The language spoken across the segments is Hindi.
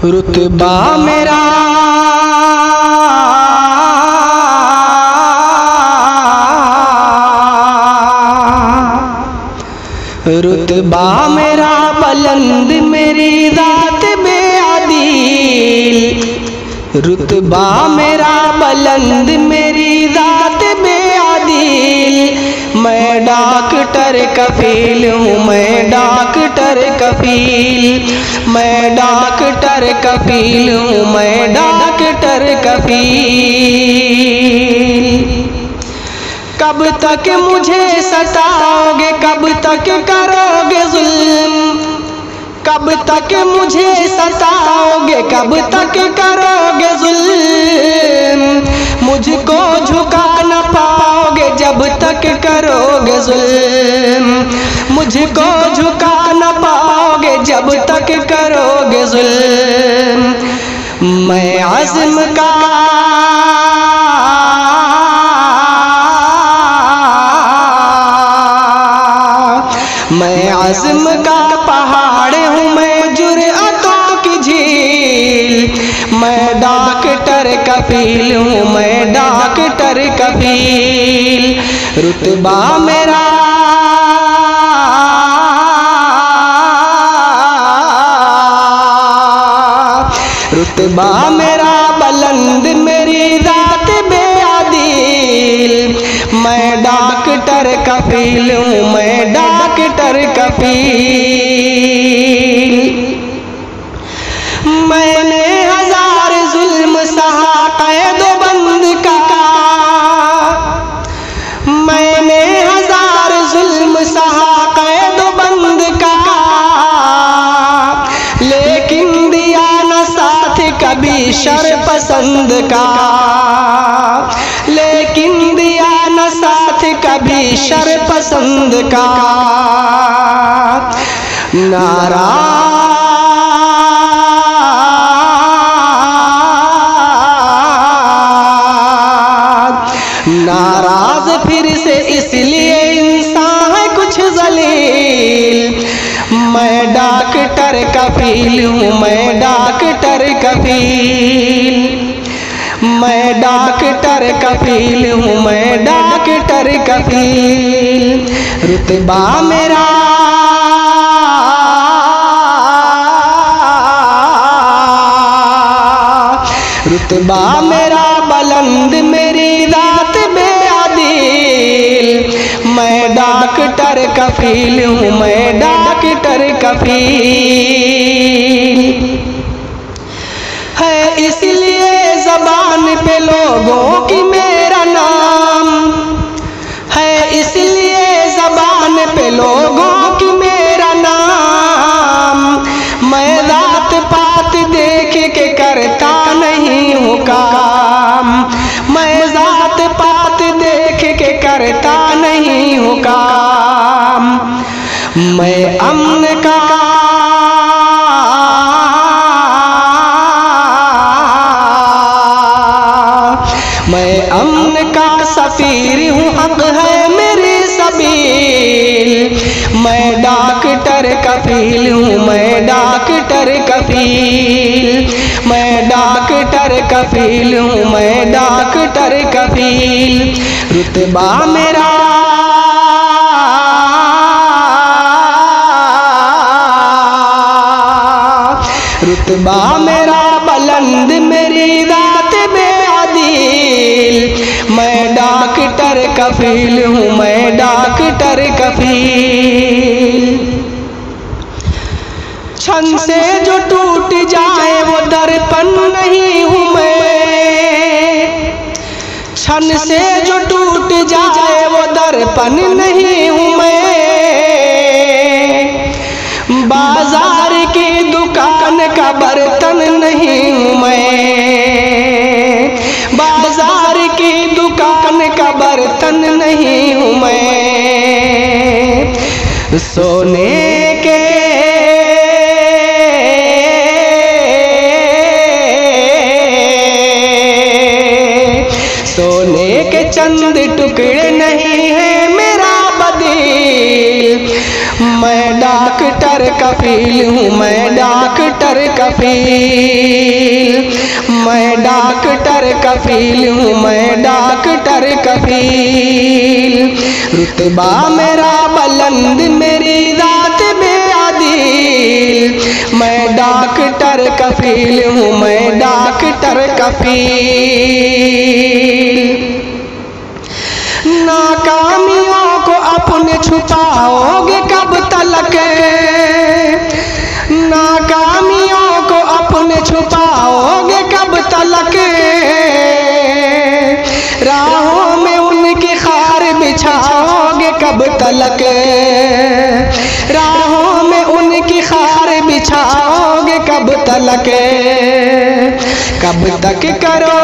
रुतबा मेरा रुतबा मेरा बुलंद मेरी ज़ात बेअदील। रुतबा मेरा बुलंद मेरी ज़ात बेअदील। मैं डॉक्टर कफील हूँ, मैं डॉक्टर कफील। मैं डॉक्टर कफील हूँ, मैं डॉक्टर कफील। कब तक मुझे सताओगे, कब तक करोगे जुल्म। कब तक मुझे सताओगे, कब तक करोगे जुल्म। मुझको झुका न पाओगे जब तक करोगे जुल्म। मुझको झुका न पाओगे जब तक करोगे जुल्म। मैं अज़्म का मैं अज़्म का पहाड़ हूँ, मैं जुर्अतों की झील। मैं डॉक्टर कफील हूँ, मैं डॉक्टर कफील। रुतबा मेरा रुतबा मेरा बुलंद मेरी ज़ात बेअदील। मैं डॉक्टर कफील हूँ, मैं डॉक्टर कफील। मैंने हजार जुल्म सहा कैदो बंद का। मैंने हजार जुल्म सहा कैदो बंद का। लेकिन दिया न साथ कभी शर पसंद का। लेकिन दिया न साथ कभी शर पसंद का। नाराज फिर से इसलिए इंसान है कुछ जलील। मैं डॉक्टर कफील हूँ, मैं डॉक्टर कफील। मैं डॉक्टर कफील हूँ, मैं डॉक्टर कफील। रुतबा मेरा रुतबा मेरा बुलंद मेरी ज़ात बेअदील। मैं डॉक्टर कफील हूँ, मैं डॉक्टर कफील। है इसलिए ज़बान पे लोगों की मेरा नाम। है इसलिए ज़बान पे लोगों की मेरा नाम। मैं ज़ात पात देख के करता नहीं हूँ काम। मैं ज़ात पात देख के करता नहीं हूँ काम। मैं अमन का मैं अमन का सफीर हूँ, हक है मेरी सबील। मैं डॉक्टर कफील हूँ, मैं डॉक्टर कफील। मैं डॉक्टर कफील हूँ, मैं डॉक्टर कफील। रुतबा मेरा रुतबा मेरा बुलंद मेरी ज़ात बेअदील। मैं डॉक्टर कफील हूँ, मैं डॉक्टर कफील। क्षण से जो टूट जाए वो दर्पण नहीं हूँ मैं। क्षण से जो टूट जाए वो दर्पण नहीं हूँ मैं। बाजार की दुकान का बर्तन नहीं हूँ मैं। बाजार की दुकान का बर्तन नहीं हूँ मैं। सोने के चंद टुकड़े नहीं है मेरा बदील। मैं डॉक्टर कफील हूँ, मैं डॉक्टर कफील, मैं डॉक्टर कफील हूँ, मैं डॉक्टर कफील। रुतबा मेरा बुलंद, मेरी जात बेअदील, मैं डॉक्टर कफील हूँ, मैं डॉक्टर कफील। नाकामियों को अपने छुपाओगे कब तलक, नाकामियों को अपने छुपाओगे कब तलक, राहों में उनकी खार बिछाओगे कब तलक, राहों में उनकी खार बिछाओगे कब तलक। कब तक करो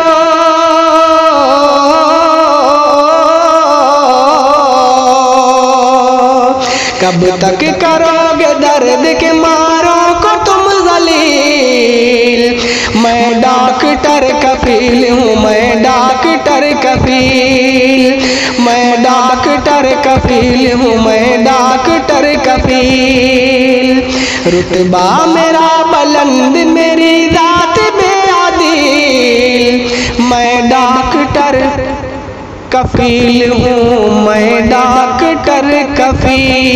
कब तक करोगे दर्द के मारों को तुम जलील, मैं डॉक्टर कफील हूँ, मैं डॉक्टर कफील, मैं डॉक्टर कफील हूँ, मैं डॉक्टर कफील। रुतबा मेरा बुलंद, मेरी जात बेअदील, मैं डॉक्टर कफील हूँ, मैं डॉक्टर कफील।